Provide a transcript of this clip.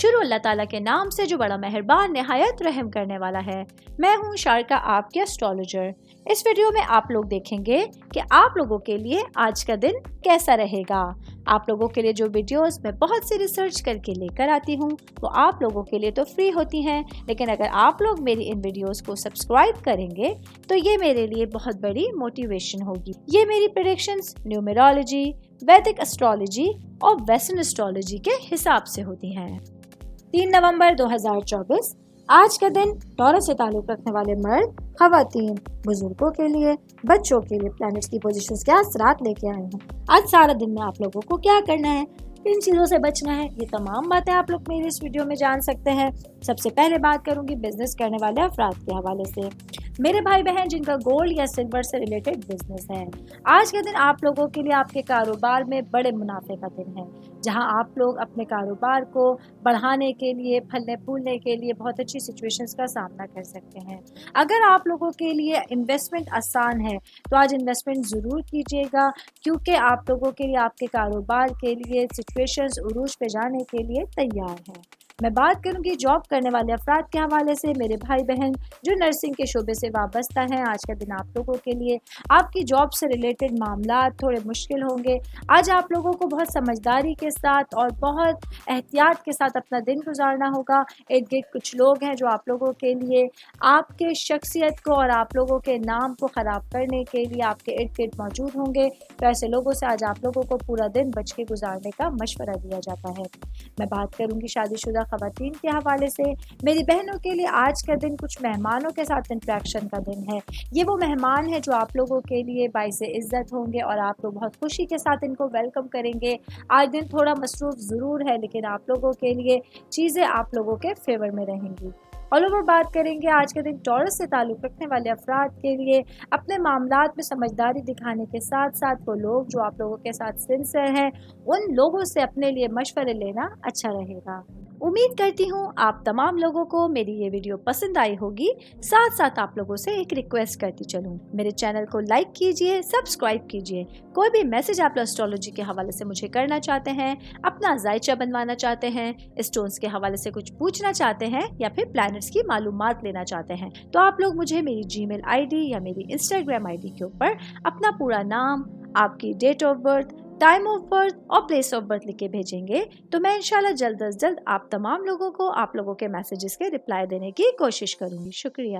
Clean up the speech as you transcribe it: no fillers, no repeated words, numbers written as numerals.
شروع اللہ تعالیٰ کے نام سے جو بڑا مہربان نہایت رحم کرنے والا ہے۔ میں ہوں شارکا، آپ کے اسٹرالوجر۔ اس ویڈیو میں آپ لوگ دیکھیں گے کہ آپ لوگوں کے لیے آج کا دن کیسا رہے گا۔ آپ لوگوں کے لیے جو ویڈیوز میں بہت سی ریسرچ کر کے لے کر آتی ہوں وہ آپ لوگوں کے لیے تو فری ہوتی ہیں، لیکن اگر آپ لوگ میری ان ویڈیوز کو سبسکرائب کریں گے تو یہ میرے لیے بہت بڑی موٹیویشن ہوگی۔ یہ میری پریڈکشنز نیومرولوجی، ویدک اسٹرالوجی اور ویسٹرن اسٹرالوجی کے حساب سے ہوتی ہیں۔ 3 نومبر 2024 آج کا دن ٹورس سے تعلق رکھنے والے مرد، خواتین، بزرگوں کے لیے، بچوں کے لیے پلانٹس کی پوزیشنز کے اثرات لے کے آئے ہیں۔ آج سارا دن میں آپ لوگوں کو کیا کرنا ہے، کن چیزوں سے بچنا ہے، یہ تمام باتیں آپ لوگ میری اس ویڈیو میں جان سکتے ہیں۔ سب سے پہلے بات کروں گی بزنس کرنے والے افراد کے حوالے سے۔ میرے بھائی بہن جن کا گولڈ یا سلور سے ریلیٹڈ بزنس ہے، آج کا دن آپ لوگوں کے لیے آپ کے کاروبار میں بڑے منافع کا دن ہے، جہاں آپ لوگ اپنے کاروبار کو بڑھانے کے لیے، پھلنے پھولنے کے لیے بہت اچھی سچویشنز کا سامنا کر سکتے ہیں۔ اگر آپ لوگوں کے لیے انویسٹمنٹ آسان ہے تو آج انویسٹمنٹ ضرور کیجیے گا، کیونکہ آپ لوگوں کے لیے آپ کے کاروبار کے لیے سچویشنز عروج پہ جانے کے لیے تیار ہیں۔ میں بات کروں گی جاب کرنے والے افراد کے حوالے سے۔ میرے بھائی بہن جو نرسنگ کے شعبے سے وابستہ ہیں، آج کا دن آپ لوگوں کے لیے آپ کی جاب سے ریلیٹڈ معاملات تھوڑے مشکل ہوں گے۔ آج آپ لوگوں کو بہت سمجھداری کے ساتھ اور بہت احتیاط کے ساتھ اپنا دن گزارنا ہوگا۔ ارد گرد کچھ لوگ ہیں جو آپ لوگوں کے لیے آپ کے شخصیت کو اور آپ لوگوں کے نام کو خراب کرنے کے لیے آپ کے ارد گرد موجود ہوں گے، تو ایسے لوگوں سے آج آپ لوگوں کو پورا دن بچ کے گزارنے کا مشورہ دیا جاتا ہے۔ میں بات کروں گی شادی شدہ خواتین کے حوالے سے۔ میری بہنوں کے لیے آج کا دن کچھ مہمانوں کے ساتھ انٹریکشن کا دن ہے۔ یہ وہ مہمان ہیں جو آپ لوگوں کے لیے باعث عزت ہوں گے اور آپ لوگ بہت خوشی کے ساتھ ان کو ویلکم کریں گے۔ آج دن تھوڑا مصروف ضرور ہے، لیکن آپ لوگوں کے لیے چیزیں آپ لوگوں کے فیور میں رہیں گی۔ آل اوور بات کریں گے آج کے دن ٹورس سے تعلق رکھنے والے افراد کے لیے اپنے معاملات میں سمجھداری دکھانے کے ساتھ ساتھ وہ لوگ جو آپ لوگوں کے ساتھ سنسیئر ہیں ان لوگوں سے اپنے لیے مشورے لینا اچھا رہے گا۔ امید کرتی ہوں آپ تمام لوگوں کو میری یہ ویڈیو پسند آئی ہوگی۔ ساتھ ساتھ آپ لوگوں سے ایک ریکویسٹ کرتی چلوں، میرے چینل کو لائک کیجئے، سبسکرائب کیجئے۔ کوئی بھی میسج آپ اسٹرالوجی کے حوالے سے مجھے کرنا چاہتے ہیں، اپنا ذائچہ بنوانا چاہتے ہیں، اسٹونز کے حوالے سے کچھ پوچھنا چاہتے ہیں یا پھر پلانٹس کی معلومات لینا چاہتے ہیں، تو آپ لوگ مجھے میری جی میل آئی ڈی یا میری انسٹاگرام آئی ڈی کے اوپر اپنا پورا نام، آپ کی date of birth, time of birth اور پلیس آف برتھ لکھ کے بھیجیں گے، تو میں انشاءاللہ جلد از جلد آپ تمام لوگوں کو آپ لوگوں کے میسیجز کے رپلائی دینے کی کوشش کروں گی۔ شکریہ۔